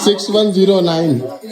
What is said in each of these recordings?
6109।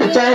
50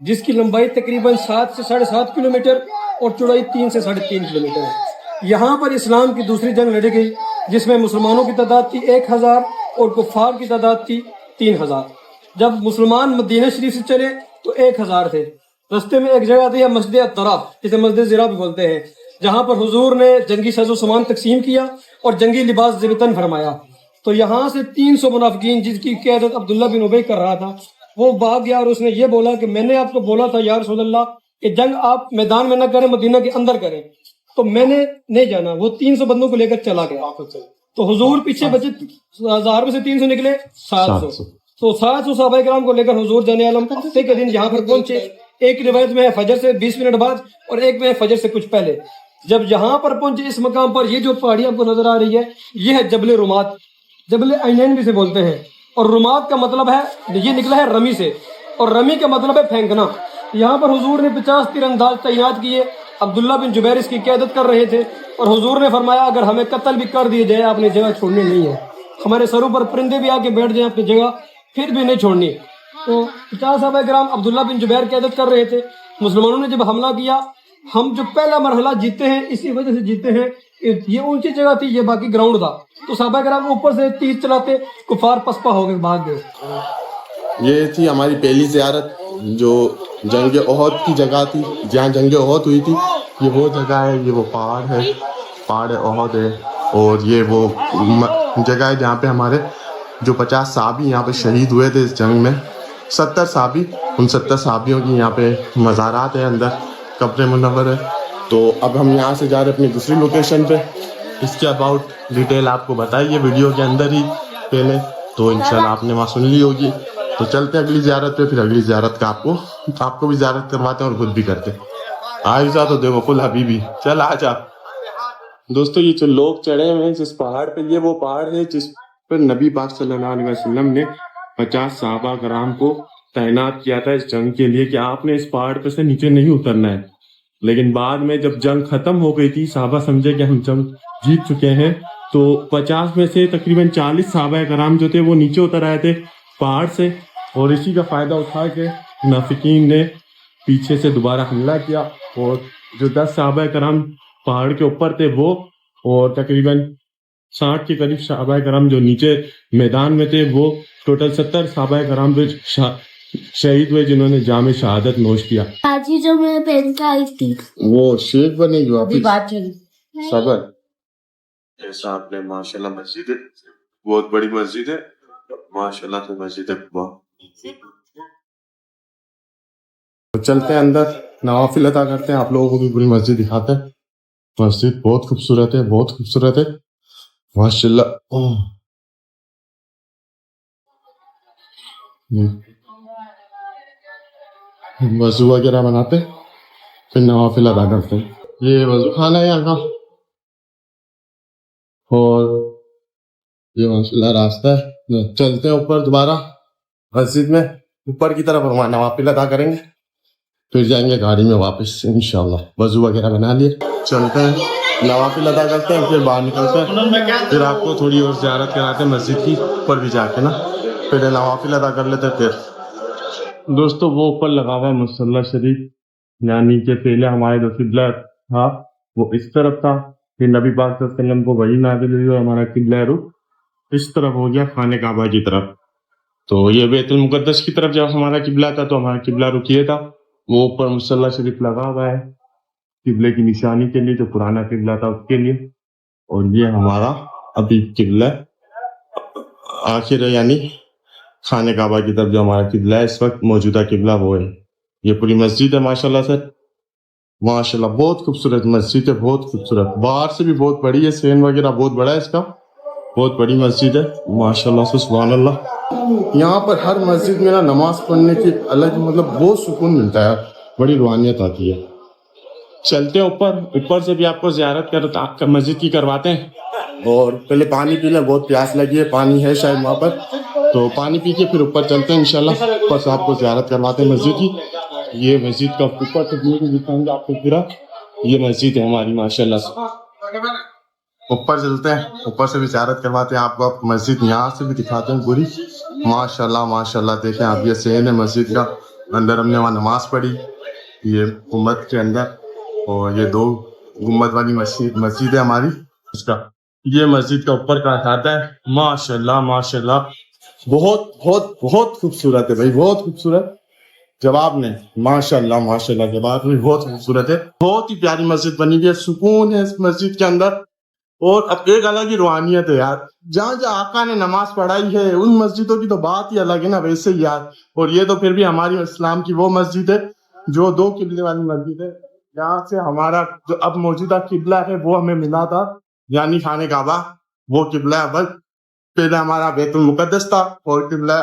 جس کی لمبائی تقریباً 7 سے 7.5 کلومیٹر اور چوڑائی 3 سے 3.5 کلومیٹر ہے۔ یہاں پر اسلام کی دوسری جنگ لڑی گئی جس میں مسلمانوں کی تعداد تھی 1000 اور کفار کی تعداد تھی 3000۔ جب مسلمان مدینہ شریف سے چلے تو 1000 تھے۔ رستے میں ایک جگہ تھی مسجد الطرف، جسے مسجد زرا بھی بولتے ہیں، جہاں پر حضور نے جنگی ساز و سامان تقسیم کیا اور جنگی لباس ضبطاً فرمایا۔ تو یہاں سے 300 منافقین جس کی قیادت عبداللہ بن ابی کر رہا تھا وہ بھاگ گیا اور اس نے یہ بولا کہ میں نے آپ کو بولا تھا یا رسول اللہ کہ جنگ آپ میدان میں نہ کریں، مدینہ کے اندر کریں، تو میں نے نہیں جانا۔ وہ 300 بندوں کو لے کر چلا گیا۔ تو حضور پیچھے بچے 1000 میں سے 300 نکلے 700، تو 700 صحابہ کرام کو لے کر حضور جان عالم ہفتے کے دن یہاں پر پہنچے۔ ایک روایت میں ہے فجر سے 20 منٹ بعد اور ایک میں ہے فجر سے کچھ پہلے۔ جب یہاں پر پہنچے اس مقام پر، یہ جو پہاڑی آپ کو نظر آ رہی ہے یہ ہے جبل رمات، جبل عینین بھی سے بولتے ہیں، اور رمات کا مطلب ہے یہ نکلا ہے رمی سے، اور رمی کا مطلب ہے پھینکنا۔ یہاں پر حضور نے 50 تیر انداز تعینات کیے، عبداللہ بن جبیر اس کی قیادت کر رہے تھے، اور حضور نے فرمایا اگر ہمیں قتل بھی کر دیے جائے اپنی جگہ چھوڑنی نہیں ہے، ہمارے سروں پر پرندے بھی آ کے بیٹھ جائیں اپنی جگہ پھر بھی نہیں چھوڑنی۔ تو 50 صحابہ کرام عبداللہ بن جبیر قیادت کر رہے تھے۔ مسلمانوں نے جب حملہ کیا، ہم جو پہلا مرحلہ جیتے ہیں اسی وجہ سے جیتے ہیں، یہ اونچی جگہ تھی، یہ باقی گراؤنڈ تھا، تو صحابہ کرام اوپر سے تیر چلاتے، کفار پسپا ہو گئے، بھاگ گئے۔ یہ تھی ہماری پہلی زیارت جو جنگ احد کی جگہ تھی، جہاں جنگ احد ہوئی تھی۔ یہ وہ جگہ ہے، یہ وہ پہاڑ ہے، پہاڑ احد ہے، اور یہ وہ جگہ ہے جہاں پہ ہمارے جو 50 صحابی یہاں پہ شہید ہوئے تھے اس جنگ میں، 70 صحابی، ان 70 صحابیوں کی یہاں پہ مزارات ہیں، اندر قبر منور ہے۔ تو اب ہم یہاں سے جا رہے ہیں اپنی دوسری لوکیشن پہ، اس کے اباؤٹ ڈیٹیل آپ کو بتائی ہے ویڈیو کے اندر ہی پہلے، تو انشاءاللہ آپ نے وہاں سن لی ہوگی۔ تو چلتے ہیں اگلی زیارت پہ، پھر اگلی زیارت کا آپ کو بھی زیارت کرواتے ہیں اور خود بھی کرتے ہیں۔ عائشہ تو دیکھو فل حبیبی، چل آ جا۔ دوستو یہ جو لوگ چڑھے ہوئے ہیں جس پہاڑ پہ، یہ وہ پہاڑ ہے جس پر نبی پاک صلی اللہ علیہ وسلم نے 50 صحابہ کرام کو تعینات کیا تھا اس جنگ کے لیے کہ آپ نے اس پہاڑ پہ سے نیچے نہیں اترنا ہے۔ لیکن بعد میں جب جنگ ختم ہو گئی تھی، صحابہ سمجھے کہ ہم جنگ جیت چکے ہیں، تو 50 میں سے تقریباً 40 صحابہ کرام جو تھے وہ نیچے اتر آئے تھے پہاڑ سے، اور اسی کا فائدہ اٹھا کے منافقین نے پیچھے سے دوبارہ حملہ کیا، اور جو 10 صحابہ کرام پہاڑ کے اوپر تھے وہ، اور تقریباً 60 کے قریب صحابہ کرام جو نیچے میدان میں تھے، وہ ٹوٹل 70 صحابہ کرام جو شہید ہوئے جنہوں نے جام شہادت نوش کیا۔ آج ہی جو میں پہن کے آئی تھی وہ شیخ بنے گی واپس، بات چلی صبر۔ ایسا آپ نے ماشاءاللہ مسجد ہے، بہت بڑی مسجد ہے ماشاءاللہ سے، مسجد ہے۔ چلتے ہیں اندر، نوافل ادا کرتے ہیں، آپ لوگوں کو بھی پوری مسجد دکھاتے ہیں۔ مسجد بہت خوبصورت ہے، بہت خوبصورت ہے ماشاءاللہ۔ وضو وغیرہ بناتے پھر نوافل ادا کرتے ہیں۔ یہ وضو خانہ ہے یہاں کا، اور یہ ماشاءاللہ راستہ ہے۔ چلتے ہیں اوپر دوبارہ مسجد میں، اوپر کی طرف وہاں نوافل ادا کریں گے، پھر جائیں گے گاڑی میں واپس انشاءاللہ۔ وضو وغیرہ بنا لیے، چلتے ہیں نوافل ادا کرتے ہیں، پھر باہر نکلتے ہیں، پھر آپ کو تھوڑی اور زیارت کراتے ہیں مسجد کی، اوپر بھی جا کے نا پھر نوافل ادا کر لیتے ہیں۔ پھر دوستو وہ اوپر لگا ہوا ہے مصلی شریف، یعنی کہ پہلے ہمارے جو قبلہ تھا وہ اس طرف تھا، پھر نبی پاک صلی اللہ علیہ وسلم کو وحی نازل ہوئی اور ہمارا قبلہ رخ اس طرف ہو گیا، خانہ کعبہ کی طرف۔ تو یہ بیت المقدس کی طرف جب ہمارا قبلہ تھا تو ہمارا قبلہ رخ یہ تھا، وہ اوپر مصلی شریف لگا ہوا ہے قبلے کی نشانی کے لیے، جو پرانا قبلہ تھا اس کے لیے، اور یہ ہمارا ابھی قبلہ آخر ہے، یعنی خانہ کعبہ کی طرف جو ہمارا قبلہ ہے اس وقت موجودہ قبلہ وہ ہے۔ یہ پوری مسجد ہے ماشاءاللہ سے، ماشاءاللہ بہت خوبصورت مسجد ہے، بہت خوبصورت، باہر سے بھی بہت بڑی ہے، سین وغیرہ بہت بڑا ہے اس کا، بہت بڑی مسجد ہے ماشاءاللہ سے، سبحان اللہ۔ یہاں پر ہر مسجد میں نا نماز پڑھنے کی الگ مطلب بہت سکون ملتا ہے، بڑی روحانیت آتی ہے۔ چلتے ہیں اوپر سے بھی آپ کو زیارت آپ کا مسجد کی کرواتے ہیں، اور پہلے پانی پی لیں، بہت پیاس لگی ہے، پانی ہے شاید وہاں پر، تو پانی پی کے پھر اوپر چلتے ہیں انشاءاللہ، اوپر سے آپ کو زیارت کرواتے ہیں مسجد کی۔ یہ مسجد کا اوپر سے دکھائیں گے آپ کو پورا، یہ مسجد ہے ہماری ماشاءاللہ سے۔ اوپر چلتے ہیں، اوپر سے بھی زیارت کرواتے ہیں آپ کو، آپ مسجد یہاں سے بھی دکھاتے ہیں پوری ماشاءاللہ ماشاءاللہ۔ دیکھیں آپ، یہ سین ہے مسجد کا، اندر ہم نے وہاں نماز پڑھی یہ گنبد کے اندر, اور یہ 2 گنبد والی مسجد ہے ہماری. اس کا یہ مسجد کا اوپر کا احاطہ ہے. ماشاء اللہ ماشاء اللہ, بہت بہت بہت خوبصورت ہے بھائی, بہت خوبصورت. جواب نہیں, ماشاء اللہ جواب نہیں, بہت خوبصورت ہے. بہت ہی پیاری مسجد بنی ہوئی ہے, سکون ہے اس مسجد کے اندر. اور اب ایک الگ ہی روحانیت ہے یار, جہاں جہاں آقا نے نماز پڑھائی ہے ان مسجدوں کی تو بات ہی الگ ہے نا ویسے ہی یار. اور یہ تو پھر بھی ہماری اسلام کی وہ مسجد ہے جو 2 قبلے والی مسجد ہے. یہاں سے ہمارا جو اب موجودہ قبلہ ہے وہ ہمیں ملا تھا, یعنی خانہ کعبہ, وہ قبلہ اول. پہلے ہمارا بیت المقدس تھا, اور قبلہ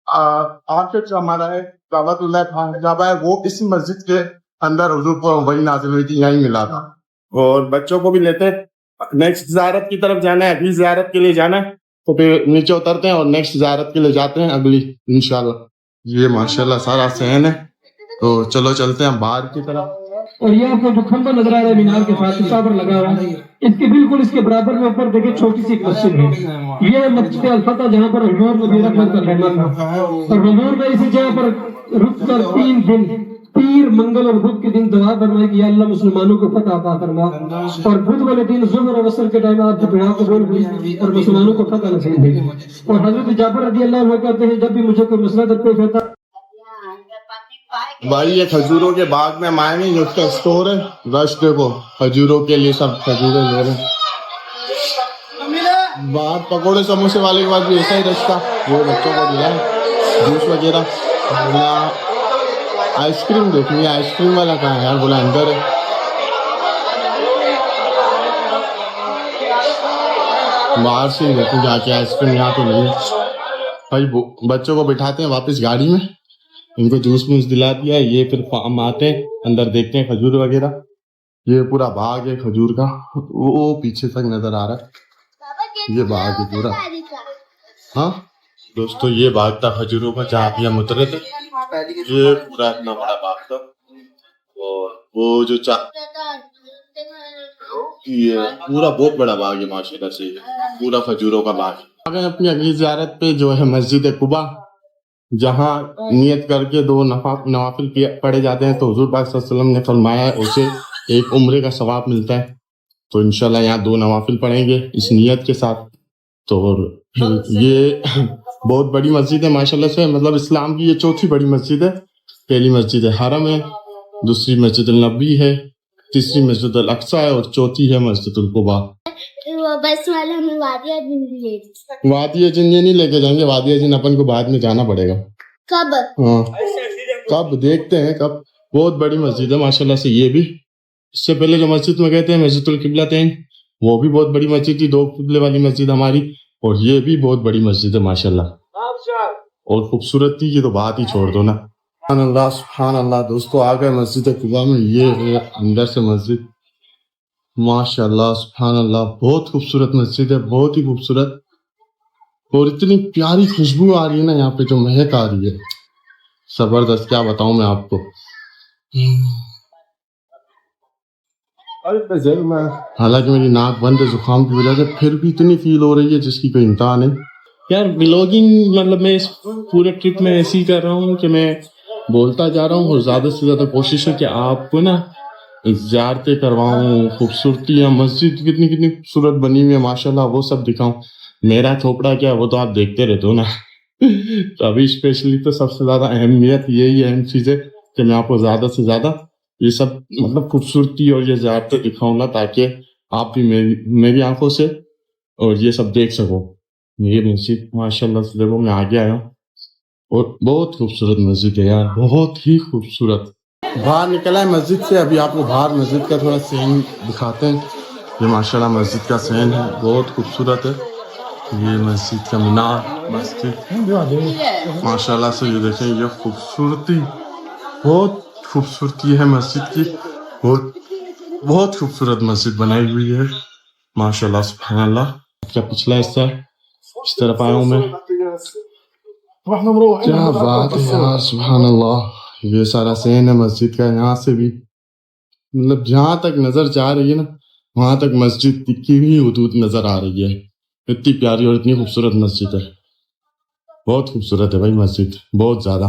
آخر جو ہمارا ہے کعبۃ اللہ کعبہ ہے, وہ اس مسجد کے اندر حضور کو وہی نازل ہوئی تھی, یہیں ملا تھا. اور بچوں کو بھی لیتے نیکسٹ زیارت کی طرف جانا ہے, اگلی زیارت کے لیے جانا ہے تو پھر نیچے اترتے ہیں اور نیکسٹ زیارت کے لیے جاتے ہیں اگلی انشاءاللہ. یہ ماشاءاللہ سارا صحن ہے, تو چلو چلتے ہیں باہر کی طرف. اور یہ آپ کو جو کھمبا نظر آ رہا ہے مینار کے پاس پر لگا ہوا ہے, اس کے بالکل اس کے برابر میں اوپر دیکھیں چھوٹی سی ایک مسجد ہے. یہ مسجد الفتح جہاں پر حضور نبی رحمت کا خیمہ تھا, اور حضور نے اسی جگہ پر رک کر 3 دن پیر منگل اور بدھ کے دن دعا فرمائی کہ یا اللہ مسلمانوں کو فتح عطا فرما. اور بدھ والے دن ظہر اور عصر کے ٹائم آپ کی دعا قبول ہوئی اور مسلمانوں کو فتح نصیب ہوئی. اور حضرت جعفر رضی اللہ عنہ کہتے ہیں جب بھی مجھے کوئی مسئلہ درپیش ہوتا بھائی یہ کھجوروں کے باغ میں ہم آئے ہیں, اس کا اسٹور ہے. رش دیکھو کھجوروں کے لیے, سب کھجوریں لے رہے ہیں. باہر پکوڑے سموسے والے کے بعد بھی ایسا ہی رش تھا, وہ بچوں کو دیا ہے جوس وغیرہ. آئس کریم دیکھنی ہے, آئس کریم والا کہاں ہے یار, بولا اندر ہے. باہر سے ہی دیکھیں جا کے آئس کریم, یہاں تو نہیں ہے بھائی. بچوں کو بٹھاتے ہیں واپس گاڑی میں, ان کو جوس موس دلا دیا ہے. یہ پھر ہم آتے ہیں اندر دیکھتے ہیں کھجور وغیرہ. یہ پورا باغ ہے کھجور کا, وہ پیچھے تک نظر آ رہا ہے, یہ باغ ہے پورا. ہاں دوستو یہ باغ تھا کھجوروں کا جہاں پہ ہم اترے تھے. یہ پورا اتنا بڑا باغ تھا, اور وہ جو یہ پورا بہت بڑا باغ ہے ماشاءاللہ سے, پورا کھجوروں کا باغ. اگر اپنی اگلی زیارت پہ جو ہے مسجد قباء, جہاں نیت کر کے 2 نوافل پڑھے جاتے ہیں, تو حضور پاک صلی اللہ علیہ وسلم نے فرمایا ہے اسے ایک عمرے کا ثواب ملتا ہے. تو انشاءاللہ یہاں 2 نوافل پڑھیں گے اس نیت کے ساتھ. تو یہ بہت بڑی مسجد ہے ماشاءاللہ سے, مطلب اسلام کی یہ 4تھی بڑی مسجد ہے. پہلی مسجد حرم ہے, دوسری مسجد النبی ہے, تیسری مسجد الاقصی ہے, اور 4تھی ہے مسجد القباء. بس والا ہمیں وادی اجن لے, وادی اجن یہ نہیں لے کے جائیں گے, وادی اجن اپن کو بعد میں جانا پڑے گا. کب؟ ہاں کب دیکھتے ہیں کب. بہت بڑی مسجد ہے ماشاءاللہ سے. یہ بھی اس سے پہلے جو مسجد میں گئے تھے مسجد القبلتین, وہ بھی بہت بڑی مسجد تھی, 2 قبلے والی مسجد ہماری. اور یہ بھی بہت بڑی مسجد ہے ماشاءاللہ, اور خوبصورت تھی, یہ تو بات ہی چھوڑ دو نا. سبحان اللہ سبحان اللہ. دوستو آ گئے مسجد قباء میں, یہ ہے اندر سے مسجد. ماشاءاللہ سبحان اللہ, بہت خوبصورت مسجد ہے, بہت ہی خوبصورت. اور اتنی پیاری خوشبو آ رہی ہے نا یہاں پہ, جو مہک آ رہی ہے زبردست, کیا بتاؤں میں آپ کو. حالانکہ میری ناک بند ہے زکام کی وجہ سے, پھر بھی اتنی فیل ہو رہی ہے جس کی کوئی انتہا نہیں یار. ولاگنگ مطلب میں اس پورے ٹرپ میں ایسے ہی کر رہا ہوں کہ میں بولتا جا رہا ہوں, اور زیادہ سے زیادہ کوشش ہے کہ آپ کو نا زیارتیں کرواؤں, خوبصورتی ہے مسجد کتنی خوبصورت بنی ہوئی ہے ماشاءاللہ, وہ سب دکھاؤں. میرا تھوپڑا کیا وہ تو آپ دیکھتے رہتے ہو نا. تو ابھی اسپیشلی تو سب سے زیادہ اہمیت یہی اہم چیز ہے کہ میں آپ کو زیادہ سے زیادہ یہ سب مطلب خوبصورتی اور یہ زیارتیں دکھاؤں نا, تاکہ آپ بھی میری آنکھوں سے اور یہ سب دیکھ سکو. یہ مسجد ماشاءاللہ سے دیکھو, میں آگے آیا ہوں, اور بہت خوبصورت مسجد ہے یار, بہت ہی خوبصورت. باہر نکلا ہے مسجد سے, ابھی آپ کو باہر مسجد کا تھوڑا سین دکھاتے ہیں. یہ ماشاءاللہ مسجد کا سین ہے, بہت خوبصورت ہے. یہ مسجد کا مینار, مسجد ماشاءاللہ سے, یہ دیکھیں یہ خوبصورتی, بہت خوبصورتی ہے مسجد کی, بہت خوبصورت مسجد بنائی ہوئی ہے ماشاءاللہ سبحان اللہ. کا پچھلا حصہ اس طرف آیا ہوں میں, کیا بات ہے یار سبحان اللہ. یہ سارا سین ہے مسجد کا, یہاں سے بھی مطلب جہاں تک نظر جا رہی ہے نا وہاں تک مسجد کی بھی حدود نظر آ رہی ہے. اتنی پیاری اور اتنی خوبصورت مسجد ہے, بہت خوبصورت ہے بھائی مسجد, بہت زیادہ.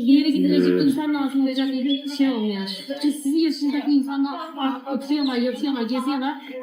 Yeri gidilecek insan lazım olacak bir şey olmuyor. Çünkü sizin yaşındaki insanlar oturuyorlar, yatıyorlar, geziyorlar.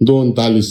2:39।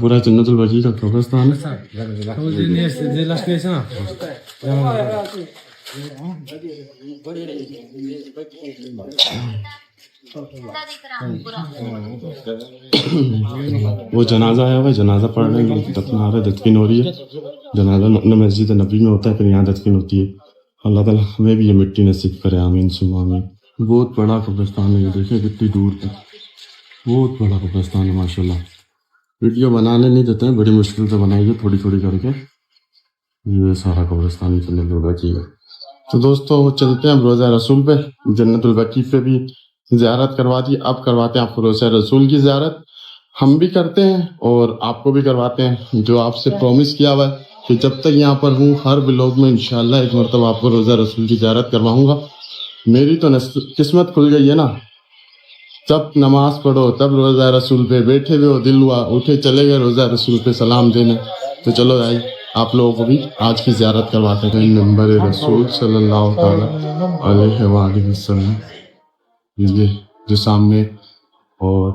پورا جنت البقیع کا قبرستان ہے. وہ جنازہ آیا ہوا ہے, جنازہ پڑھ رہے ہیں, دفنا رہے, دفن ہو رہی ہے. جنازہ مسجد نبی میں ہوتا ہے, پھر یہاں دفن ہوتی ہے. اللہ تعالیٰ ہمیں بھی یہ مٹی نصیب کرے, آمین ثم آمین. بہت بڑا قبرستان ہے, یہ دیکھیں کتنی دور تک, بہت بڑا قبرستان ہے ماشاءاللہ. ویڈیو بنانے نہیں دیتے ہیں, بڑی مشکل سے بنائی ہے تھوڑی تھوڑی کر کے. یہ سارا قبرستان جنت البقیع ہے. تو دوستو چلتے ہیں روضہ رسول پہ. جنت البقیع پہ بھی زیارت کروا دی, اب کرواتے ہیں آپ کو روضہ رسول کی زیارت. ہم بھی کرتے ہیں اور آپ کو بھی کرواتے ہیں, جو آپ سے پرومس کیا ہوا ہے کہ جب تک یہاں پر ہوں ہر ولاگ میں انشاءاللہ ایک مرتبہ آپ کو روضہ رسول کی زیارت کرواؤں گا. میری تو قسمت کھل گئی ہے نا, جب نماز پڑھو تب روضہ رسول پہ بیٹھے ہوئے ہو, دل ہوا اٹھے چلے گئے روضہ رسول پہ سلام دینے. تو چلو بھائی آپ لوگوں کو بھی آج کی زیارت کرواتے ہیں. نمبر رسول صلی اللہ تعالی علیہ وآلہ وسلم یہ جو سامنے, اور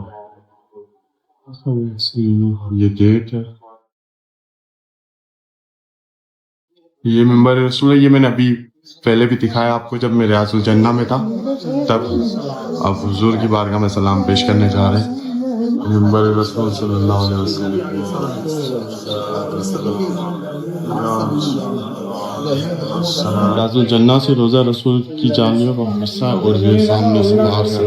یہ گیٹ ہے, یہ ممبر رسول ہے. یہ میں نے ابھی پہلے بھی دکھایا آپ کو جب میں ریاض الجنہ میں تھا تب. اب حضور کی بارگاہ میں سلام پیش کرنے جا رہے ہیں. ممبر رسول صلی اللہ علیہ وسلم. ریاض الجنہ سے روضہ رسول کی جانب کا حصہ, اور یہ سامنے سے باہر سے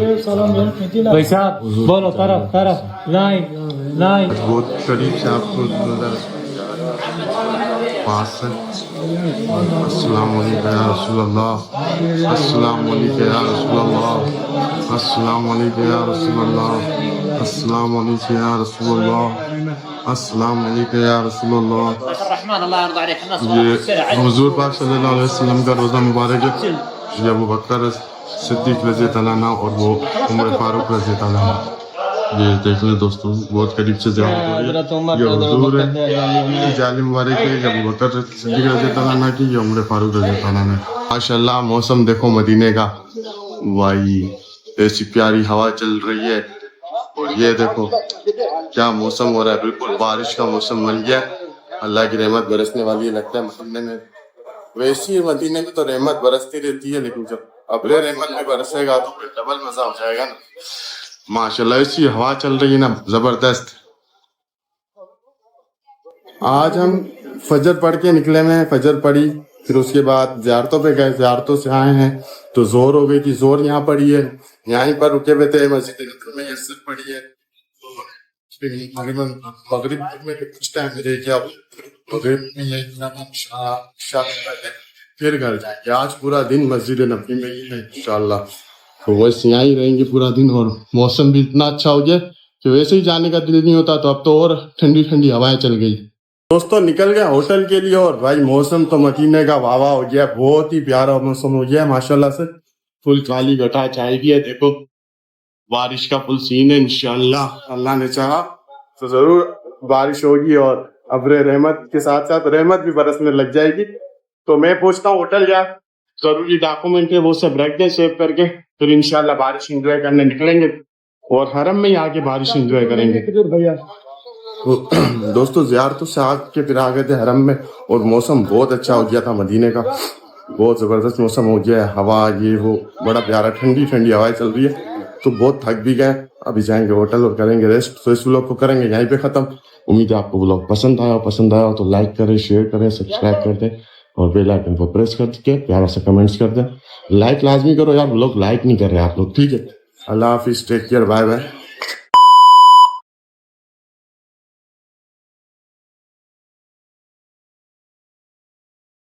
بولو طرف لائن بہت قریب سے آپ کو روضہ رسول پاس سے. السلام علیکم یا رسول اللہ, السلام علیکم یا رسول اللہ, السلام علیکم یا رسول اللہ, السلام علیکم یا رسول اللہ, السلام علیکم یا رسول اللہ. یہ حضور پاک صلی اللہ علیہ وسلم کا روزہ مبارک ہے. یہ ابو بکر صدیق رضی اللہ عنہ اور وہ عمر فاروق رضی اللہ عنہ. یہ دیکھ لیں دوستوں بہت قریب سے زیارت ہو رہی ہے. یہ حضور ہے جعلی مبارک ہے, یہ ابو بکر صدیق رضی اللہ عنہ کی, یہ عمر فاروق رضی اللہ عنہ. ماشاءاللہ موسم دیکھو مدینے کا, بھائی ایسی پیاری ہوا چل رہی ہے. اور یہ دیکھو کیا موسم ہو رہا ہے, بالکل بارش کا موسم بن گیا. اللہ کی رحمت برسنے والی ہے لگتا ہے مدینے میں. ویسی مدینے میں تو رحمت برستی رہتی ہے, لیکن جب ابر رحمت میں برسے گا تو پھر ڈبل مزہ ہو جائے گا نا. ماشاءاللہ ایسی ہوا چل رہی ہے نا زبردست. آج ہم فجر پڑھ کے نکلے میں, فجر پڑھی, پھر اس کے بعد زیارتوں پہ گئے, زیارتوں سے آئے ہیں تو زور ہو گئی تھی, زور یہاں پڑھی ہے, یہیں پر رکے ہوئے تھے. مسجد میں عصر پڑھی ہے, مغرب میں کچھ ٹائم رہ گیا, مغرب میں پھر گھر جائیں گے. آج پورا دن مسجد نبوی میں ہی ہے انشاءاللہ, تو ویسے یہاں ہی رہیں گے پورا دن. اور موسم بھی اتنا اچھا ہو گیا کہ ویسے ہی جانے کا دل نہیں ہوتا, تو اب تو اور ٹھنڈی ٹھنڈی ہوائیں چل گئی. دوستوں نکل گئے ہوٹل کے لیے, اور بھائی موسم تو مدینے کا واہ واہ ہو گیا, بہت ہی پیارا موسم ہو گیا ماشاءاللہ سے. فل کالی گٹا چائے بھی ہے, دیکھو بارش کا فل سین ہے. انشاءاللہ اللہ نے چاہا تو ضرور بارش ہوگی, اور ابر رحمت کے ساتھ ساتھ رحمت بھی برسنے لگ جائے گی. تو میں پوچھتا ہوں ہوٹل جا, ضروری ڈاکومنٹ ہے وہ سب رکھ دیں سیو کر کے, پھر انشاءاللہ بارش انجوائے کرنے نکلیں گے, اور حرم میں ہی آ کے بارش انجوائے کریں گے. دوستو زیارتوں سے آ کے پھر آ گئے تھے حرم میں, اور موسم بہت اچھا ہو گیا تھا مدینے کا, بہت زبردست موسم ہو گیا ہے. ہوا یہ وہ بڑا پیارا ٹھنڈی ٹھنڈی ہوائیں چل رہی ہے. تو بہت تھک بھی گئے, ابھی جائیں گے ہوٹل اور کریں گے ریسٹ. تو اس ولاگ کو کریں گے یہیں پہ ختم. امید ہے آپ کو ولاگ پسند آیا تو لائک کریں, شیئر کریں, سبسکرائب کر دیں, اور بیل آئکن کو پریس کر کے پیارا سے کمنٹس کر دیں. لائک لازمی کرو یار, لوگ لائک نہیں کر رہے آپ لوگ, ٹھیک ہے. اللہ حافظ, ٹیک کیئر, بائے بائے.